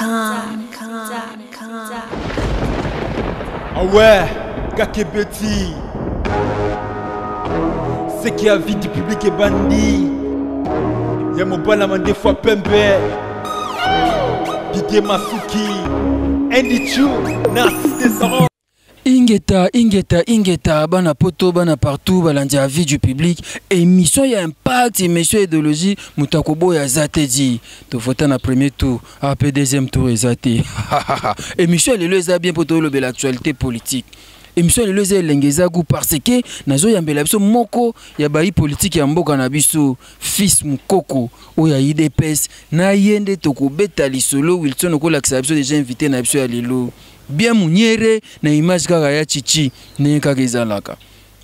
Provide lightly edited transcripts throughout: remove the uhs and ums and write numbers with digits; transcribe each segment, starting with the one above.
Ah ouais, Kakebeti. C'est qui a vie du public et bandit. Y'a mon balama des fois pembe. Didier Masuki. Andy Chou, Narcisse Desarons. Ingeta, bana poto, bana partout, balandi à vie du public. Émission y a impact, émission idéologie, Moutakobo ya Zatedi. Tu votes na premier tour, après deuxième tour et Zate. Émission elle est bien pour tout l'actualité politique. Émission elle est l'engeza goût parce que nazo yambela biso moko ya bayi politique ya mboka na biso fils mukoko o ya IDPS na yende toko beta lisolo Wilson ko lakisa biso déjà invité na biso ya lelo. Bien muniere na image kaka ya chichi ne kaka ezalaka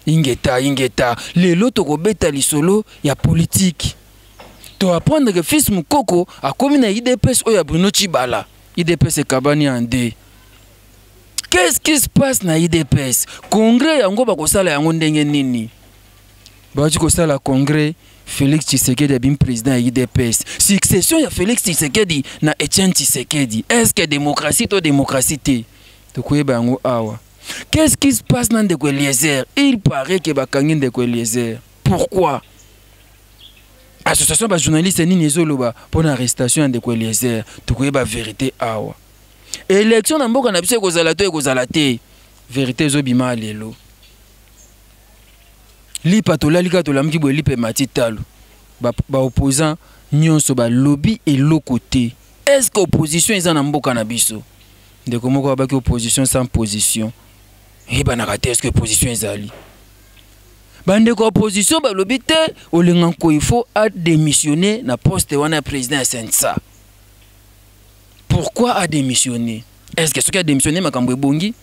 ingeta lelo toko beta lisolo ya politique to apprendre que fils mukoko a komi na IDPS o ya Bruno Tshibala IDPS ekabani ande. Qu'est-ce qui se passe na IDPS congrès yango bakosala yango ndenge nini bati kosala congrès Félix Tshisekedi abim président ya IDPS succession ya Félix Tshisekedi na Etienne Tshisekedi est-ce que démocratie to démocratie te tokoyeba yango awa. Qu'est-ce qui se passe dans Ndeko Eliezer? Il paraît que bakangi Ndeko Eliezer. Pourquoi? Association ba journaliste nini ezoloba pour l'arrestation de Ndeko Eliezer tokoyeba vérité awa. Élection na mboka na biso ekozala to ekozala te vérité ezobima lelo lipa tolalika tolamki boye lipe matitalo ba opposant nyonso ba lobby et l'autre. Est-ce que opposition eza na mboka na biso ndeko moko abaki opposition sans position et banaka te est-ce que opposition ezali bandeko opposition ba lobby te olenganko il faut a démissionner na poste wana président ya Sensa. Pourquoi a démissionné? Est-ce que ce qui a démissionné makambo ebongi?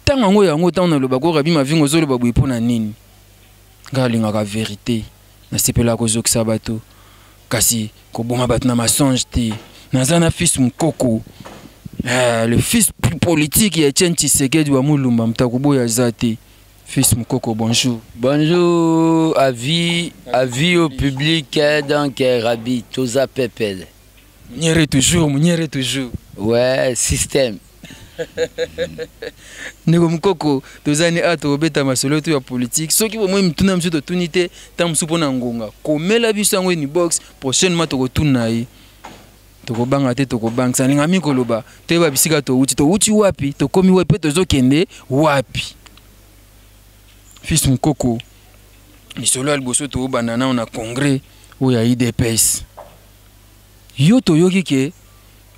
Tant ngo yango tant na lobako rabi ma vingo zolo babu ipona nini? Ngalinga ka vérité. Na sepela ko zokisa bato. Kasi ko boma bato na mensonge te. Nazana fils mukoko. Le fils politique ya Etienne Tshisekedi wa Mulumba mtakubo ya Zate. Fils mukoko, bonjour. Bonjour, avis au public, donc Rabi, Toza Pepel. Mouniere toujours. Ouais, système. Nego mukoko, tozani ato obeta masolo to ya politique. Soki bo moi mtuna mso to tunite, tam supo na ngonga. Komela biso yango ni box, prochainement to kotuna yi. To banga te to bang salinga mi koloba. To ba bisika to uti wapi, to komi wapi to zokende wapi. Fils mukoko. Ni solo alboso to banana on a congrès ou ya IDPS. Yo toyoki ke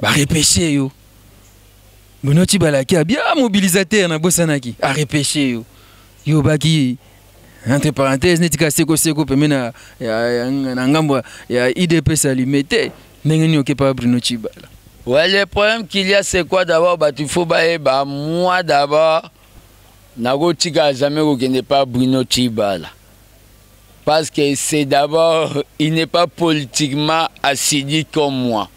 ba repêcher yo Bruno Tshibala ki a bien mobilisateur na bosanaki a repêcher yo baki entre parenthèses netika seko pemena ya ngambo ya IDPS alimete ndenge ni okepa Bruno Tshibala. Ouais, le problème qu'il y a c'est quoi d'abord il faut ba moi d'abord nago tika jamais ko n'est pas Bruno Tshibala. Parce que c'est d'abord, il n'est pas politiquement assidu comme moi.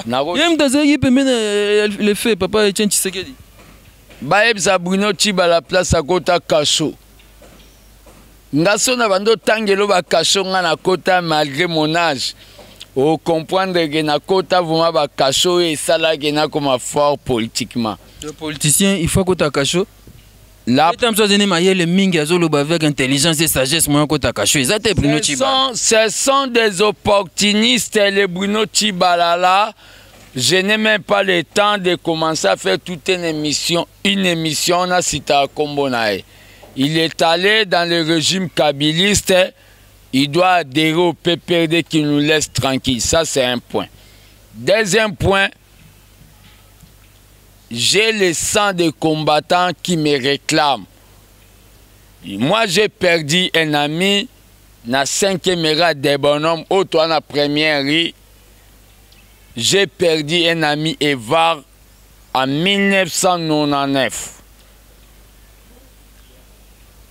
Le fait, papa Etienne Tshisekedi. Baeb Bruno Tshibala place à kota Kacho. Ngaso na bando tangelo ba Kacho na kota malgré mon âge. Au comprendre que na kota vraiment ba Kacho et ça là que na comme fort politiquement. Le politicien, il faut kota Kacho. La... avec intelligence et sagesse, ce sont des opportunistes, les Bruno Tshibala là. Je n'ai même pas le temps de commencer à faire toute une émission à Sita Kombonae. Il est allé dans le régime kabiliste, il doit adhérer au PPRD qui nous laisse tranquille. Ça, c'est un point. Deuxième point, j'ai le sang de combattants qui me réclament. Moi, j'ai perdu un ami dans 5e rang des bonhommes, autre en la première rue. J'ai perdu un ami Evar en 1999.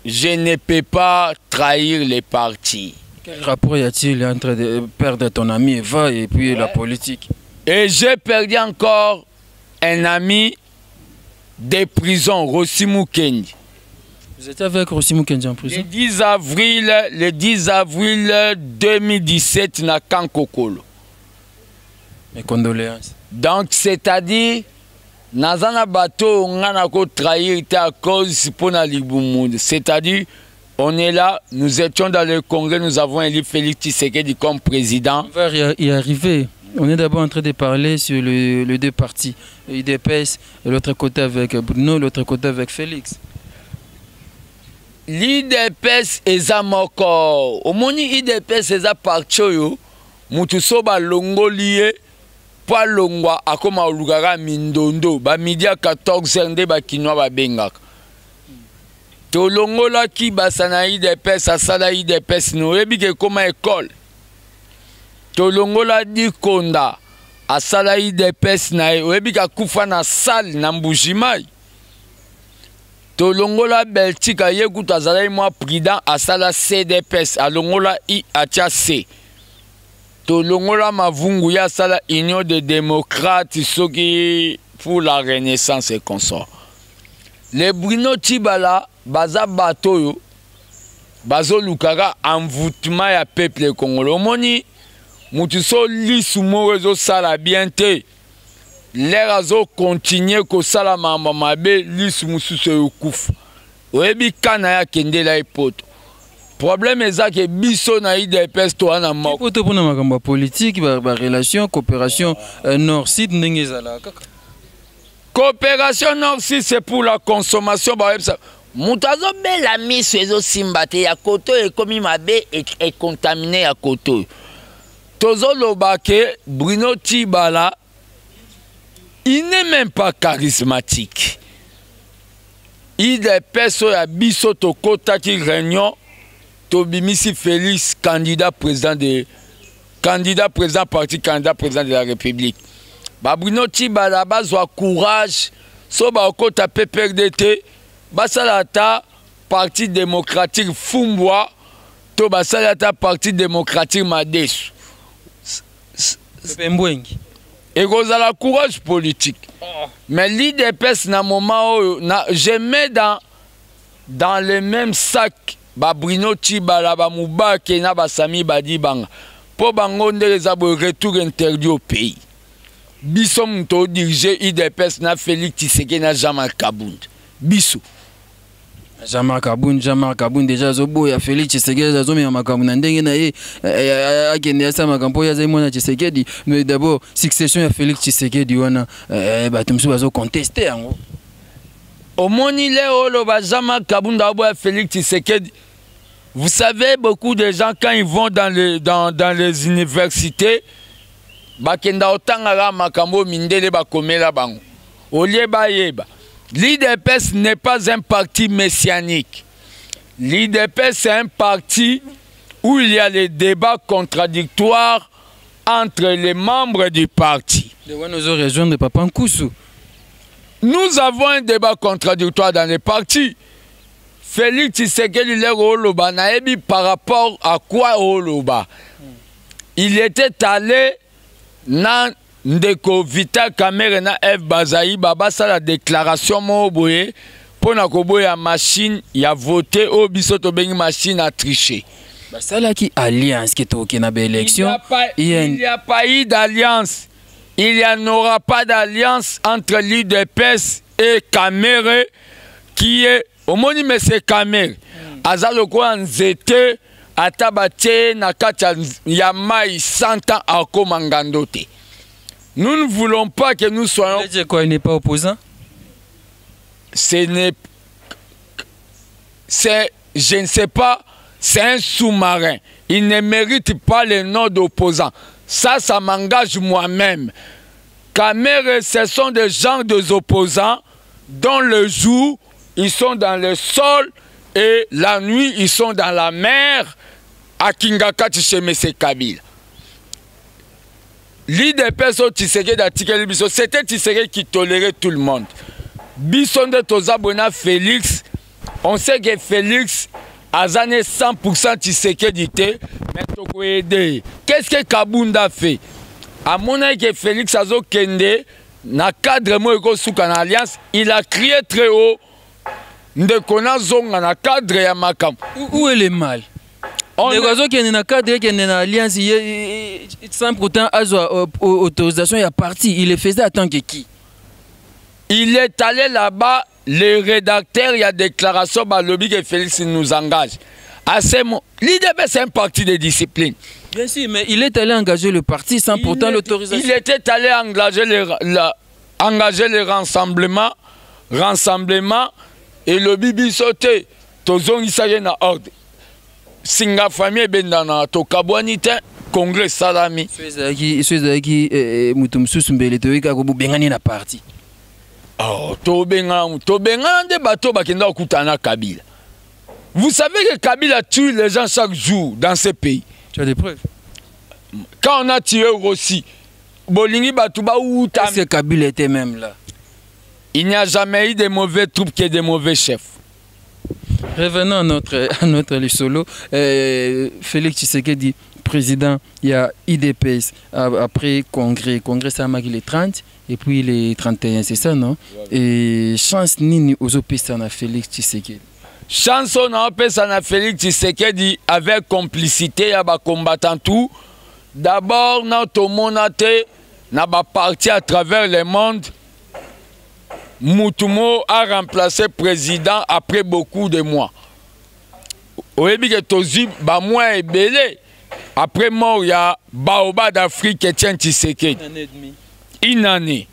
Je ne peux pas trahir les partis. Quel rapport y a-t-il entre de perdre ton ami Evar et puis la politique? Et j'ai perdu encore un ami des prisons, Rossimou Kendi. Vous étiez avec Rossimou Kendi en prison? Le 10 avril 2017, na Kankokolo. Mes condoléances. Donc, c'est-à-dire, Nazana Bato, on a trahir à cause pour la Liboumoude. C'est-à-dire, on est là, nous étions dans le Congrès, nous avons élu Félix Tshisekedi comme président. On va y arriver. On est d'abord en train de parler sur les deux partis. l'IDPS, et l'autre côté avec Bruno, l'autre côté avec Félix. L'IDPS est à moko. Au moins, l'IDPS est à partir. Mutuso ba longo lié. Pas longwa akoma olugara mindondo. Ba midi à 14h nde ba kinwa ba bengaka. To longo la ki basana IDPS asala IDPS no yebi ke koma école. To longo la di konda asala IDPS na yebi ka kufa na salle na Mbujimai. To longo la Belgique yekuta azala moi président asala CDPS alongo la I atia C. To longo la mavungu ya asala Union des démocrates soki pour la renaissance et consort. Les Bruno Tshibala baza bato yo bazo lukaka envoûtement ya peuple congolais. Omoni mutu so lisumo rezo sala bien te. L'air azo continuer ko sala mama mabe lisumu suso yokufa. Oyebi kana ya kende la epoto. Problème est que biso na IDPS to ana moko. Poto pona makambo politique ba relation coopération nord-sud ndenge ezala kaka. Coopération nord-sud c'est pour la consommation ba websa. Mutazo bela miso ezo simbate ya koto e komi mabe et contaminé ya koto. Tozo lobake Bruno Tshibala il n'est même pas charismatique. IDPS ya biso to kota ki réunion Tobimisi Félix candidat président parti candidat président de la République. Bruno Tshibala bazwa courage so ba okota PPRDT basalata parti démocratique Fumbwa to basalata parti démocratique Madesu. Pembwengi. Et la courage politique. Mais l'IDPS na moment je mets dans le même sac Bruno Tshibala Moubake na Sami Badi Banga. Pour bango les retour interdit au pays. Biso mto diriger IDPS na Félix Tshisekedi na Jean-Marc Kabound. Biso. Jean-Marc Kabound déjà zobo ya Félix Tshisekedi zazo me makambo na ndenge na ye akende ya sa makambo ya zai mona Tshisekedi mais d'abord succession ya Félix Tshisekedi wana bato mso bazo contester yango. Omoni leo lo ba Jean-Marc Kabound abo ya Félix Tshisekedi. Vous savez, beaucoup de gens, quand ils vont dans les universités, bakenda otangara makambo mindele bakomela bango. Olieba yeba. L'IDPS n'est pas un parti messianique. L'IDPS c'est un parti où il y a les débats contradictoires entre les membres du parti. Nous rejoindre Papa Nkusu. Nous avons un débat contradictoire dans les partis. Félix Tshisekedi Oloba naebi par rapport à quoi Oloba. Il était allé na ndeko Vital Kamerhe na F Bazaï baba sa la déclaration moboye pour na koboya machine ya voter au biso to bengi machine à tricher. Basala qui alliance qui to na ba élection. Il n'y a pas eu d'alliance. Il n'y aura pas d'alliance entre l'IDPS et Kamerhe qui est au moni monsieur Kamerhe azalo ko nzete atabate na kati ya mai 100 ans à Komangandote. Nous ne voulons pas que nous soyons. Quoi, il n'est pas opposant? Je ne sais pas, c'est un sous-marin. Il ne mérite pas le nom d'opposant. Ça m'engage moi-même. Kamerhe, ce sont des gens des opposants dont le jour, ils sont dans le sol et la nuit, ils sont dans la mer à Kingakati chez M. Kabila. L'IDPS au Tshisekedi c'était Tshisekedi qui tolérait tout le monde. Bisson de Tozabona Félix, on sait que Félix a zané 100% Tshisekedi, mais Toko aidé. Qu'est-ce que Kabound a fait? À mon avis que Félix a kende na cadre mo eko souka na alliance, il a crié très haut. Ndekona zonga na cadre ya makam. Où est le mal? oiseaux qui na cadre qui na alliance sans pourtant avoir autorisation à parti. Il le faisait en tant que qui? Il est allé là-bas, le rédacteur, il y a déclaration, bah, lobby que Félix nous engage. À ce moment, l'IDP c'est un parti de discipline. Bien sûr, mais il est allé engager le parti sans pourtant l'autorisation. Il était allé engager le rassemblement, et le bibi sauté. Tozong isaye na ordre. Singa famille bendana to kabwanite congrès salami. Soezaki mutumsusu mbele toyika ko bengani na parti. Oh, to bengana de bateau bakenda okutana Kabila. Vous savez que Kabila tue les gens chaque jour dans ce pays. Tu as des preuves? Quand on a tué Rossi, Bolingi Batouba ou est-ce que Kabila était même là? Il n'y a jamais eu de mauvais troupes que de mauvais chefs. Revenons à notre solo. Félix Tshisekedi, président, il y a IDPS, après Congrès. Congrès, ça a marqué les 30 et puis les 31, c'est ça, non? Et chance nini ozopesa na Félix Tshisekedi. Chanson na opesa na Félix Tshisekedi avec complicité ya ba combattant tout. D'abord notre monate na ba parti à travers le monde. Moutumo a remplacé président après beaucoup de mois. Oyebi ke tozi ba mois ebele après mort ya Baoba d'Afrique Etienne Tshisekedi. Une année.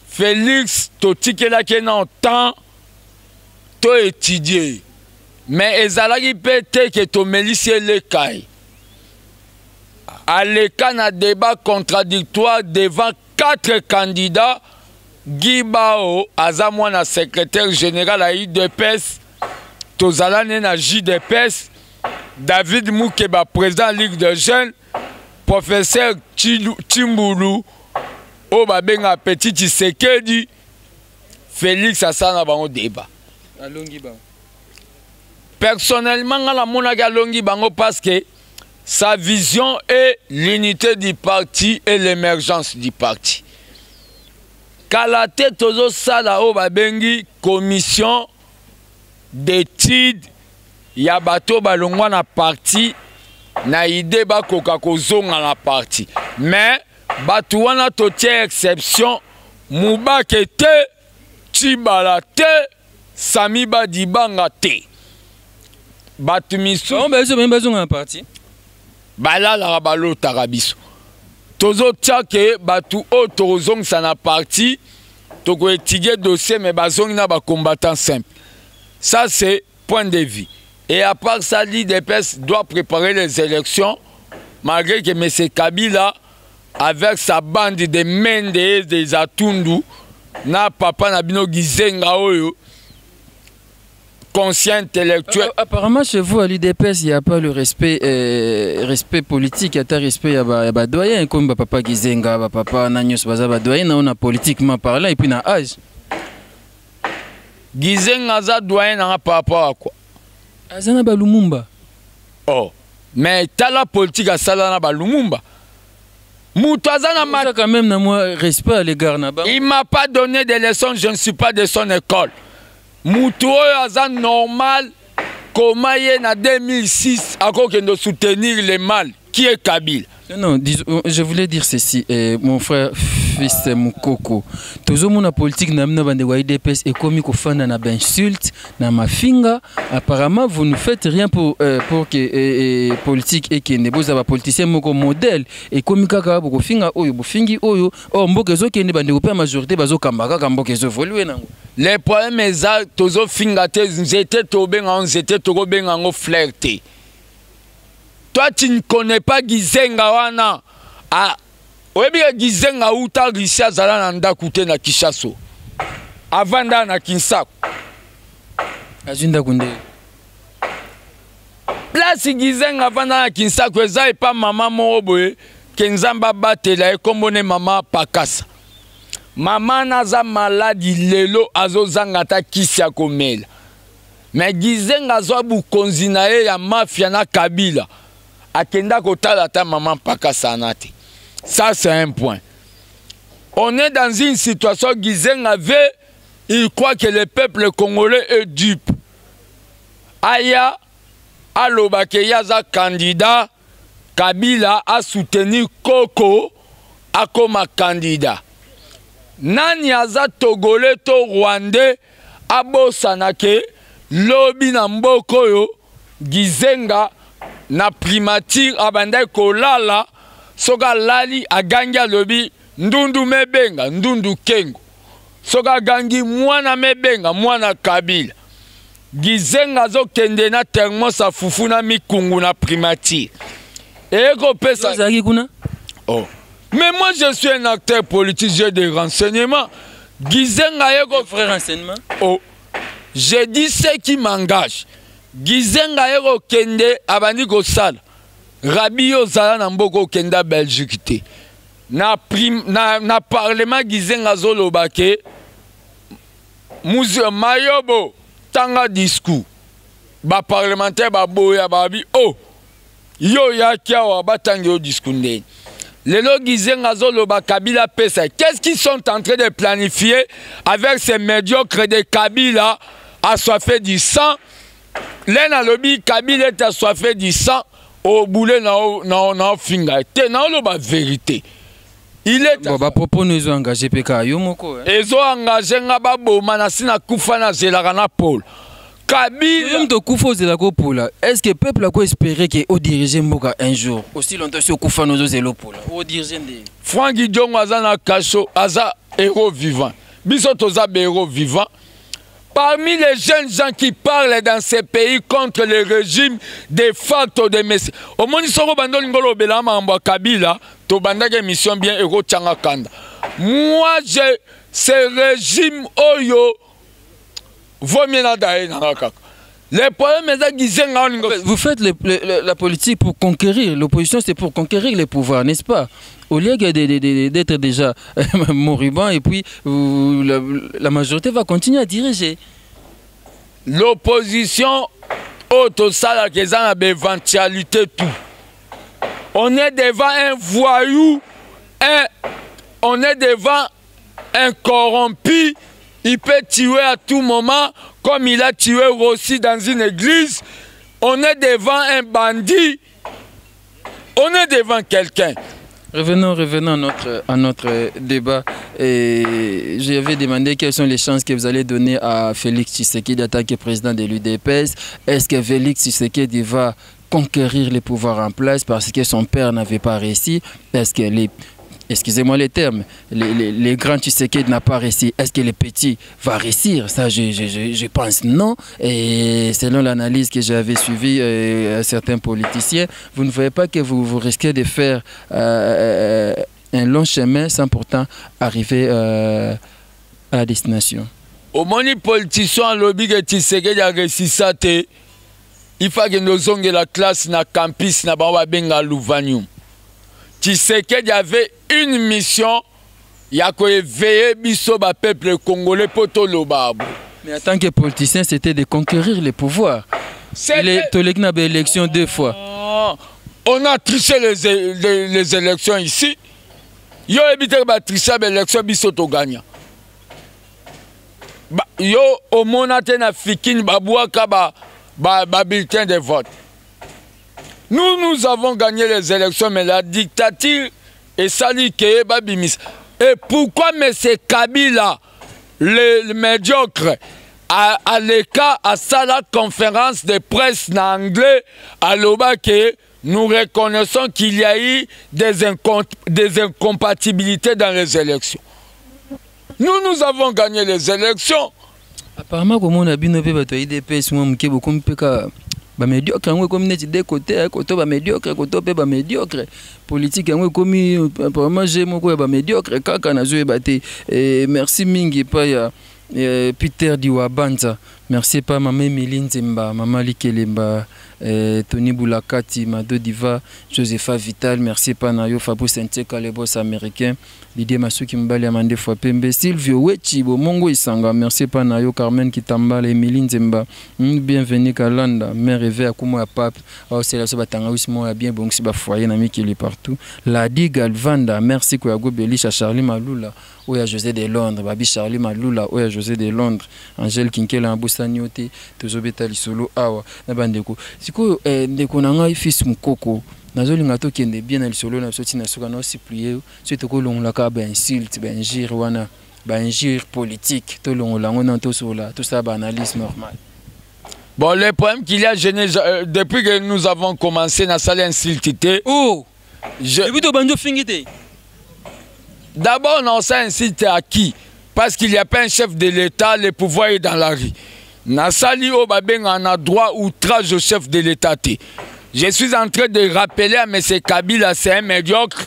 Félix totikela ke na temps to étudier. Mais ezalaki pété que to melisie le kai. À l'écart na débat contradictoire devant 4 candidats. Guy Bao Azamwana secrétaire général à IDPS, Tozalane na JDPS, David Moukeba président Ligue de jeunes, professeur Timboulou, Obabenga Petit Tshisekedi, Félix Asana bango débat. Personnellement, à la monaga longi bango parce que sa vision est l'unité du parti et l'émergence du parti. Kalate tozo sala o babengi commission d'études ya bato balongwa na parti na idée ba koka kozonga na parti. Mais bato wana totie exception Mubake te, Tshibala te, Sami Badibanga te. Bato misu on bazonga na parti. Bala la balo tarabiso. Tozo tia que batu o tozong sa na parti, toko étudier dossier mais bazong na ba combattant simple. Ça c'est point de vue. Et à part ça, l'IDPS doit préparer les élections malgré que M. Kabila avec sa bande de Mendes des Atundu na papa na bino Gizenga oyo conscient intellectuel. Apparemment, chez vous, à l'IDPS, il n'y a pas le respect, respect politique, il y a un respect, il y a doyen, comme papa Gizenga, papa Nanyos Baza, doyen, on a politiquement parlant, et puis dans l'âge. Gizenga za doyen par rapport à quoi? Azana ba Lumumba. Oh, mais t'as la politique à Salana ba Lumumba. Moutazana m'a quand même, moi, respect à l'égard Naba. Il m'a pas donné des leçons, je ne suis pas de son école. Moutou Azan normal, comment il est en 2006, à quoi de soutenir les mâles, qui est Kabila. Non, je voulais dire ceci, mon frère, fils Moukoko. Toujours mon politique n'a pas de IDPS et comme il faut na insulte, na mafinga. Apparemment, vous ne faites rien pour que politique et que ne vous avez politicien moko modèle et comme kaka boko finga oyo bofingi oyo oh mboka zo ke ne bande ko majorité bazo kambaka kamboka zo évoluer nango. Les problèmes est toujours finga te j'étais tombé en j'étais togo benga ngo flirter. Toi, tu ne connais pas Gizenga wana. Ah, oyebi Gizenga uta Risha zala nda kute na Kishaso. Avant da na Kinsaku. Ajunda kunde. Place Gizenga avant da na Kinsaku eza e pa mama mo boye kenzamba batela e kombone mama pakasa. Mama naza maladi lelo azozanga ta kisi ya komela. Mais Gizenga zo bu konzina e ya mafia na Kabila. Akenda kotala ta maman paka sanate. Ça c'est un point. On est dans une situation Gizenga avait, il croit que le peuple congolais est dupe. Aya alobake yaza candidat Kabila a soutenu Koko akoma candidat. Nani aza Togolais to Rwandais abosanake lobi na mboko yo Gizenga na primature abandai kolala soka lali agangi lobi ndundu mebenga ndundu kengo soka gangi mwana mebenga mwana Kabila Gizenga zo kende na termos a fufu na mikungu na primature. Eko pesa oh. Mais moi je suis un acteur politique, j'ai des renseignements. Gizenga eko vrai renseignement. Oh. Je dis ce qui m'engage. Gizenga eko kende abandi ko sala. Rabi yo zala na mboko kenda Belgique te. Na parlement Gizenga zo lobake. Muzi Mayobo tanga discours. Ba parlementaire ba boya ba bi oh. Yo ya kia wa batangi au discours ndeni. Lelo Gizenga zo loba Kabila pesa. Qu'est-ce qu'ils sont en train de planifier avec ces médiocres de Kabila assoiffés du sang? L'un lobby Kabila est assoiffé du sang au boulet na finga. Te na loba vérité. Il est bon ba propos nous ont engagé PK yo moko. Ils ont engagé ngaba bo manasina kufa na zelaka na Paul. Kabila de Koufo Zelako Pola. Est-ce que le peuple a espéré qu'il diriger Mboka un jour? Aussi longtemps que Koufa nous Zelo Pola. Au diriger des Franck Guidon Azana Kacho, Aza héros vivant. Bisotoza héros vivant. Parmi les jeunes gens qui parlent dans ces pays contre le régime de facto de Messi. Au moins, ils sont bandoli ngolo belama amba Kabila. To bandage mission bien héros Tchanga Kanda. Moi, j'ai ce régime Oyo. Vous faites la politique pour conquérir. L'opposition, c'est pour conquérir les pouvoirs, n'est-ce pas? Au lieu d'être déjà moribond, et puis la majorité va continuer à diriger. L'opposition, éventualité tout. On est devant un voyou, on est devant un corrompu. Il peut tuer à tout moment, comme il a tué aussi dans une église. On est devant un bandit. On est devant quelqu'un. Revenons à notre débat. J'avais demandé quelles sont les chances que vous allez donner à Félix Tshisekedi d'attaquer président de l'UDPS. Est-ce que Félix Tshisekedi va conquérir les pouvoirs en place parce que son père n'avait pas réussi? Est-ce que excusez-moi les termes, les grands Tshisekedi n'a pas réussi. Est-ce que les petits vont réussir? Ça, je pense non. Et selon l'analyse que j'avais suivie certains politiciens, vous ne voyez pas que vous risquez de faire un long chemin sans pourtant arriver à la destination. Au moins, les politiciens lobby que Tshisekedi a réussi ça, il faut que nous ayons la classe na campus na bawa benga Louvanium. Tshisekedi avait une mission, il y a veiller biso ba peuple congolais poto lobabo. Mais en tant que politicien, c'était de conquérir les pouvoirs. Il est tolégué dans l'élection 2 fois. On a triché les élections ici. Yo évité ba tricher l'élection biso to gagnant. Yo au monate na fikine babouaka ba bulletin de vote. Nous avons gagné les élections, mais la dictature est sali que babimis. Et pourquoi M. Kabila, le médiocre, à l'écart, à la conférence de presse en anglais, à l'Obaké, nous reconnaissons qu'il y a eu des incompatibilités dans les élections. Nous avons gagné les élections. Apparemment, comme on a bien vu, ba médiocre yango comme net de côté côté ba médiocre côté pe ba médiocre politique yango comme apparemment j'ai moko ba médiocre kaka na zo ebate. Merci mingi pa ya Peter Diwabanza, merci pas maman Emeline Zemba, maman Likelemba, Tony Boulakati, Mado Diva, Josepha Vital, merci pas Nayo Fabrice Nteka, les boss américains, Didier Masuki Mbali Amande Fwapembe, Silvio Wechibo, Mongo Isanga, merci pas Nayo Carmen Kitambala, Emeline Zemba, bienvenue Kalanda, mère Eve Akumo ya Pape, c'est la sobatanga wismo ya bien bon si ba foyer na mi qui est partout. Ladi Galvanda, merci kwa go Belisha Charlie Malula. Oya José de Londres, Babi Charlie Malula, Oya José de Londres, Angèle Kinkela Mboussa tosani ote tozobeta lisolo awa na bandeko siko ndeko na ngai fils mukoko nazolinga tokende bien na lisolo na soti na soka na supplier so tokolongolaka ba insulte ba injure wana ba injure politique tolongolango na tosola tout ça ba analyse normale. Bon, le problème qu'il y a depuis que nous avons commencé à salle insulté. Oh, d'abord, on s'est insulté à qui? Parce qu'il n'y a pas un chef de l'État, le pouvoir est dans la rue. Nassali Obabeng en a droit outrage au chef de l'État. Je suis en train de rappeler à M. Kabila, c'est un médiocre.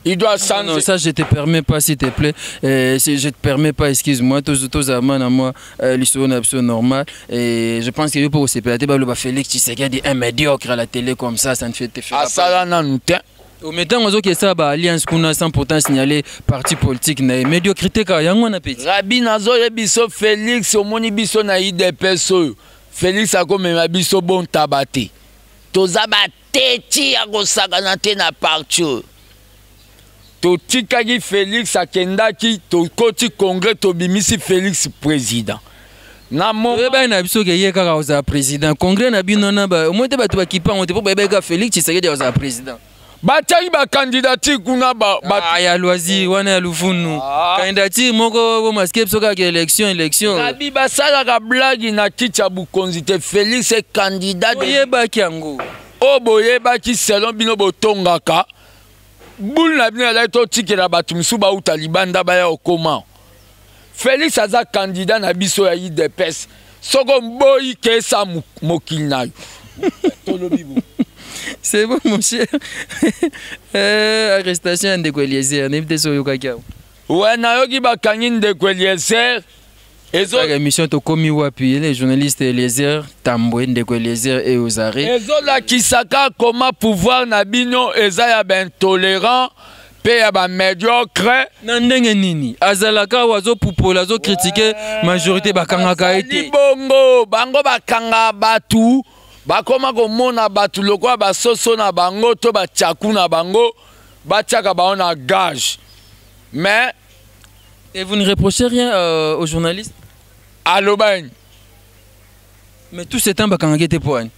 Il doit changer. Non, ça je te permets pas, s'il te plaît. Je te permets pas, excuse-moi. Tous amènes à moi l'histoire normale. Et je pense que pour se péter, Félix Tshisekedi un médiocre à la télé comme ça ne fait te faire. Ah ça là non. Au maintenant on que ça alliance qu'on a sans pourtant signaler parti politique na médiocrité car yango na petit. Rabi nazo biso Félix au moni biso na IDPS. Félix a comme ma biso bon tabate. Tozabate ti akosakana te na parti. Totikaki Félix akendaki tokoti congrès tobimisi Félix président. Na mon na biso ke yeka ka za président congrès na bino na ba mote ba to ba kipa on te po ba ka Félix Tshisekedi za président. Bataki ba candidature kuna ba ya loisir wana ya lufunu. Candidature moko bo masque soka ke élection. Nabi ba sala ka blague na kicha bukonzi te Félix est candidat de yebaki yango. O boyebaki selon bino botongaka. Boule na bino la to tikela batu misuba uta libanda ba ya okoma. Félix aza candidat na biso ya IDPS. Soko mboyi ke sa mokili na yo. C'est bon mon cher. Arrestation de Eliezer, n'importe so yoka. Ouais, na yoki bakangi de Eliezer. La mission to komi wapi les journalistes Eliezer Tambwe de Eliezer et Ozare. Ezo la kisaka comment pouvoir na bino eza ya ben tolérant pe ya ba médiocre. Na ndenge nini? Azalaka wazo pupola zo critiquer majorité bakangaka ete. Bongo bango bakanga batu. Bakoma komona batu lokwa basoso na bango to bachaku na bango bachaka baona gage. Mais et vous ne reprochez rien aux journalistes? Allo ben. Mais tout ce temps bakanga ete poani.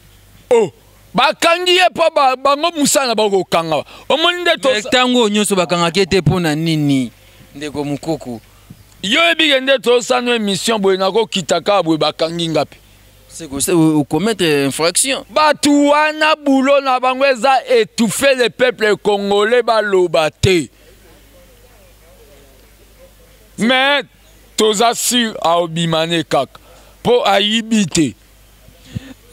Oh, bakangi e po bango musana bako kanga. Omoni nde to tango nyoso bakanga ete pona nini? Ndeko mukoko. Yo ebige nde to sano émission boye nako kitaka boye bakangi ngapi. C'est que commettre infraction. Batouana boulot na bangweza étouffer le peuple congolais balobate. Mais tous assure à obimane kak pour aïbiter.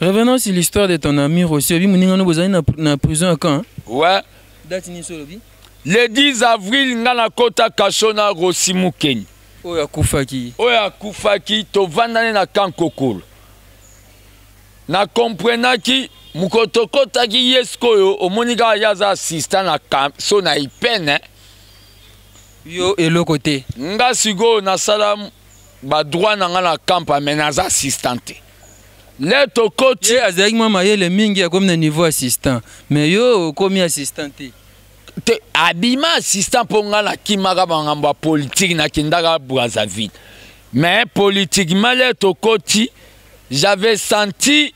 Revenons sur l'histoire de ton ami Rossi. Obi muninga no bozali na prison à quand? Ouais. Date ni so lobi? Le 10 avril ngana kota kashona Rossi Mukeni. Oya kufaki. Oya kufaki to vandane na kankokolo. Na comprenaki mukotokota ki yeskoyo omonika yaza assistant na so na ipene yo elo côté nga sigo na salam ba droit na nga na camp amenaza assistante le tokoti azaki mama yele mingi ya comme na niveau assistant mais yo comme assistante te abima assistant pour nga na kimaka bangambo politique na kindaka Brazzaville mais politiquement le tokoti j'avais senti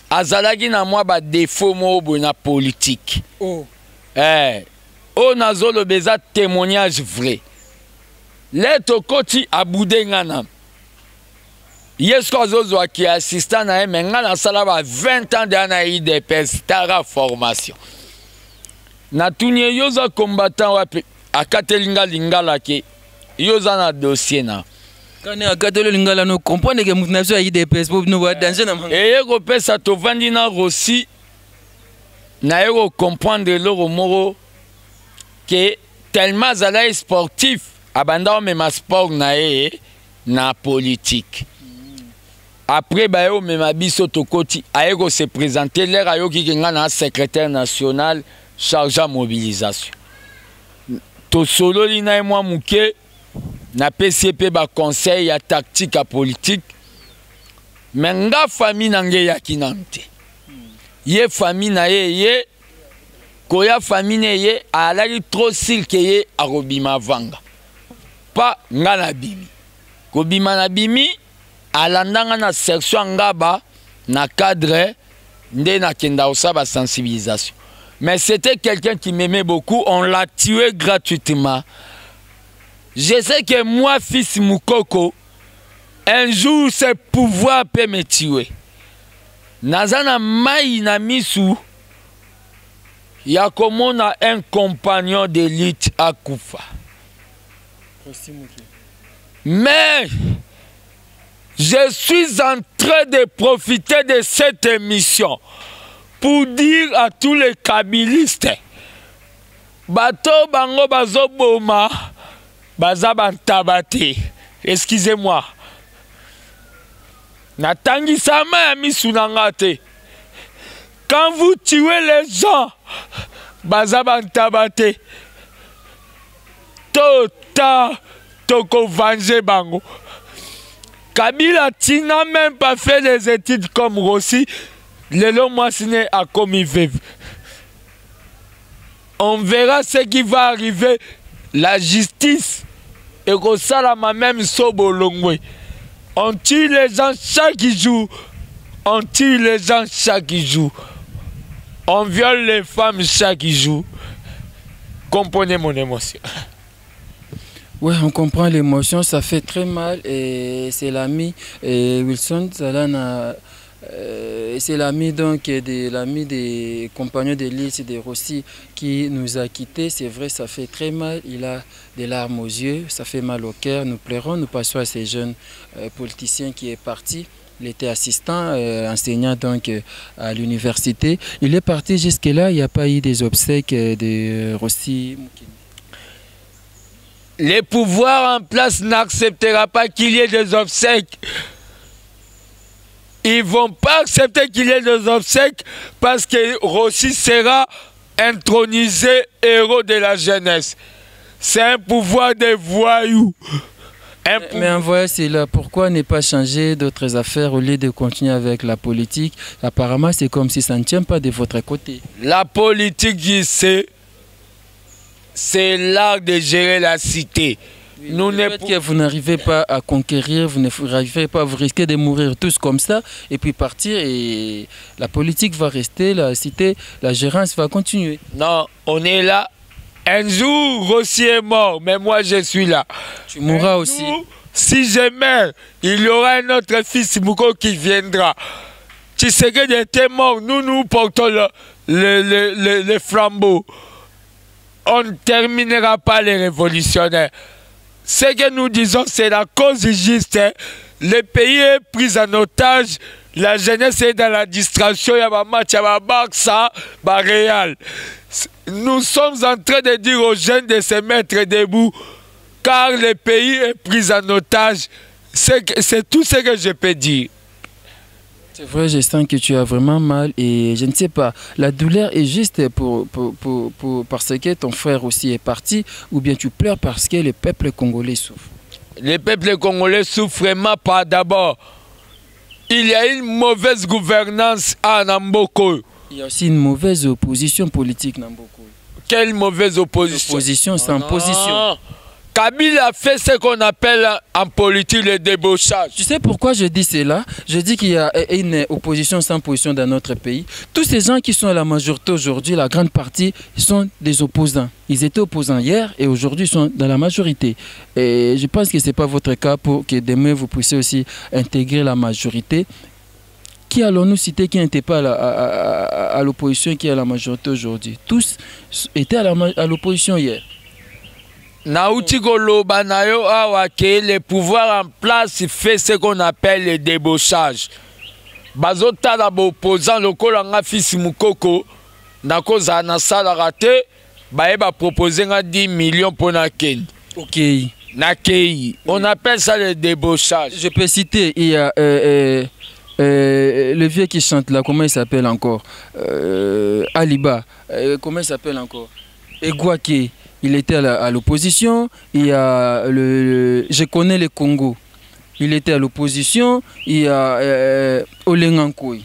azalaki na moi ba défaut mo na politique. Oh. O nazolo beza témoignage vrai. Le tokoti abude ngana. Yesko azozo qui assistant na mais ngana sala ba 20 ans de IDPS tara formation. Na tunye yoza combattant wapi akatelinga lingala ke yoza na dossier na. Quand on a gâté le lingala, nous comprenons que nous avons eu des personnes pour nous danger. Et il y a ça to vandina aussi. Na yo comprendre le moro que tellement zala sportif abandon même sport na politique. Après ba yo même biso to koti ayo se présenter l'air ayo ki ngana secrétaire national chargé à mobilisation. To solo lina et moi muke na PCP ba conseil ya tactique à politique mais nga famille nange ya kinante ye famille na ye koya famille na ye alaki trop silke ye arobima vanga pa nga na bimi kobima na bimi alandanga na section ngaba na cadre nde na kenda osaba sensibilisation. Mais c'était quelqu'un qui m'aimait beaucoup, on l'a tué gratuitement. Je sais que moi, fils Moukoko, un jour, ce pouvoir peut me tuer. Nazana mai na misu, ya komona un compagnon d'élite à Koufa. Mais je suis en train de profiter de cette émission pour dire à tous les kabilistes, bato bango bazo boma, baza bantabate. Excusez-moi. Natangi sama ya misu nangate. Quand vous tuez les gens, baza bantabate. Tota toko venger bango. Kabila n'a même pas fait des études comme Rossi. Lelo Mwasine a commis veuve. On verra ce qui va arriver. La justice et que ça la même sobolongwe. On tue les gens chaque jour. On tue les gens chaque jour. On viole les femmes chaque jour. Comprenez mon émotion. Ouais, on comprend l'émotion, ça fait très mal et c'est l'ami Wilson Zalana, c'est l'ami donc l'ami des compagnons de l'île de Rossi qui nous a quittés. C'est vrai, ça fait très mal, il a des larmes aux yeux, ça fait mal au cœur, nous pleurons, nous passons à ces jeunes politiciens qui est parti. Il était assistant, enseignant donc à l'université. Il est parti jusque-là, il n'y a pas eu des obsèques de Rossi. Les pouvoirs en place n'acceptera pas qu'il y ait des obsèques. Ils ne vont pas accepter qu'il y ait des obsèques parce que Rossi sera intronisé héros de la jeunesse. C'est un pouvoir des voyous. Mais en voyant cela, pourquoi ne pas changer d'autres affaires au lieu de continuer avec la politique? Apparemment, c'est comme si ça ne tient pas de votre côté. La politique, c'est l'art de gérer la cité. Oui, que vous n'arrivez pas à conquérir, vous n'arrivez pas, vous risquez de mourir tous comme ça et puis partir et la politique va rester, la cité, la gérance va continuer. Non, on est là. Un jour, Rossi est mort, mais moi je suis là. Tu mourras aussi. Si je meurs, il y aura un autre fils Mouko qui viendra. Tu sais que était mort, nous portons le flambeau. On ne terminera pas les révolutionnaires. Ce que nous disons, c'est la cause juste. Hein. Le pays est pris en otage. La jeunesse est dans la distraction. Il y a un match, il y a un Barça, un Real. Nous sommes en train de dire aux jeunes de se mettre debout. Car le pays est pris en otage. C'est tout ce que je peux dire. C'est vrai, je sens que tu as vraiment mal et je ne sais pas, la douleur est juste parce que ton frère aussi est parti ou bien tu pleures parce que le peuple congolais souffre? Le peuple congolais souffre vraiment pas d'abord. Il y a une mauvaise gouvernance à Namboko. Il y a aussi une mauvaise opposition politique Namboko. Quelle mauvaise opposition? Opposition sans position. Kabila a fait ce qu'on appelle en politique le débauchage. Tu sais pourquoi je dis cela? Je dis qu'il y a une opposition sans position dans notre pays. Tous ces gens qui sont à la majorité aujourd'hui, la grande partie, sont des opposants. Ils étaient opposants hier et aujourd'hui ils sont dans la majorité. Et je pense que ce n'est pas votre cas pour que demain vous puissiez aussi intégrer la majorité. Qui allons-nous citer qui n'était pas à l'opposition qui est à la majorité aujourd'hui? Tous étaient à l'opposition hier. Naouti Goloba Nayo Awake, le pouvoir en place fait ce qu'on appelle le débauchage. Bazota la opposant le kolanga fils Moukoko, nakoza na sala raté, baeba proposer 10 millions pour Naken. Ok. Nakei. On appelle ça le débauchage. Je peux citer, il y a le vieux qui chante là, comment il s'appelle encore? Aliba, comment il s'appelle encore? Egwake. Il était à l'opposition. Il y a je connais le Congo. Il était à l'opposition. Il y a Olengankoy.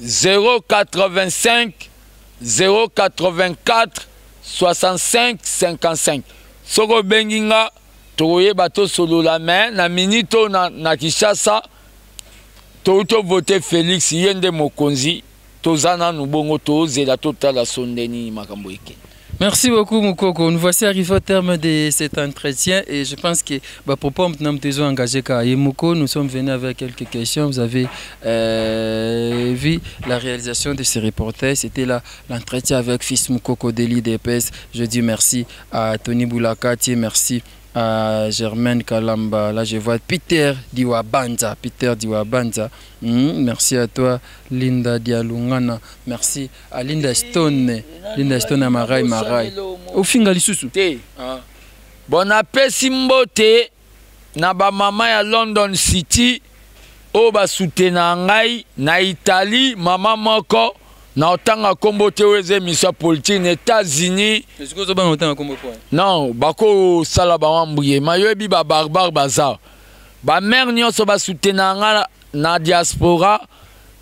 085 084 65 55. Soko benginga toye bato solo la main na minito na Kishasa to voter Félix yende mokonzi tozana nubongo to zela totala sondeni makambo eke. Merci beaucoup Moukoko. Nous voici arrivés au terme de cet entretien et je pense que propos maintenant nous engagé car Mouko, nous sommes venus avec quelques questions. Vous avez vu la réalisation de ces reportages. C'était là l'entretien avec Fils Moukoko de l'IDPS. Je dis merci à Tony Boulakati, merci à Germaine Kalamba. Là, je vois Peter Diwabanza. Merci à toi, Linda Dialungana. Merci à Linda Stone. Linda Stone à Marai. Au fingali susu. Bon appétit Simbote. Na ba mama ya London City. O ba soutena ngai na Italie. Mama moko. Na otanga kombo te weze mission politique aux États-Unis. Est-ce que vous avez otanga kombo point? Non, bako sala ba wambuye. Mayebi ba barbare baza. Ba mère nyonso ba soutenanga na diaspora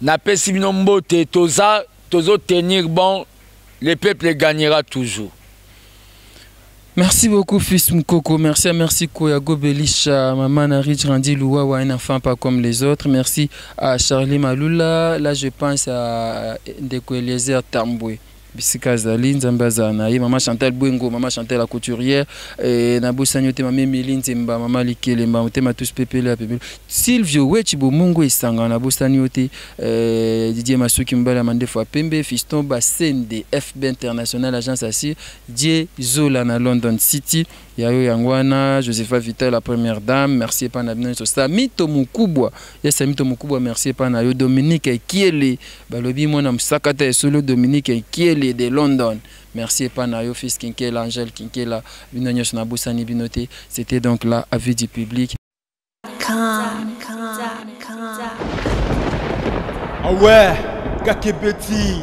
na pesi bino mbote tozo tenir bon, le peuple gagnera toujours. Merci beaucoup Fils Moukoko, merci Koyago Belisha, Maman Narich Randi Louawa, un enfant pas comme les autres. Merci à Charlie Maloula, là je pense à Ndeko Eliezer Tamboué. Bisika Zali, Nzambaza Naï, Maman Chantal Bouengo, Maman Chantal la couturière, Nabo Sanyote, Maman Méline Zemba, Maman Likele, Maman Tous Pépé, Silvio Wechibo Mungo et Sanga, Nabo Sanyote, Didier Masuki Mbala Mandefo Pembe, Fiston Bassende, FB International, Agence Assir, Die Zola na London City, Yayo Yangwana, Josepha Vital, la première dame, merci Panabino Sosta, Mito Mukubwa, yes, Mito Mukubwa, merci Panayo, Dominique Kiele, Balobi Mona Msakata et Solo Dominique Kiele de London. Merci Panayo, fils Kinkela, Angèle Kinkela, Binonyos Naboussani Binoté. C'était donc là, avis du public. Ah ouais, Kakebeti.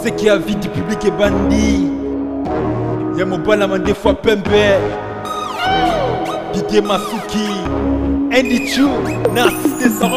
C'est qui avis du public est bandit. Y'a mon balama des fois Pembe. Didier Masuki. Andy Chou, Narcisse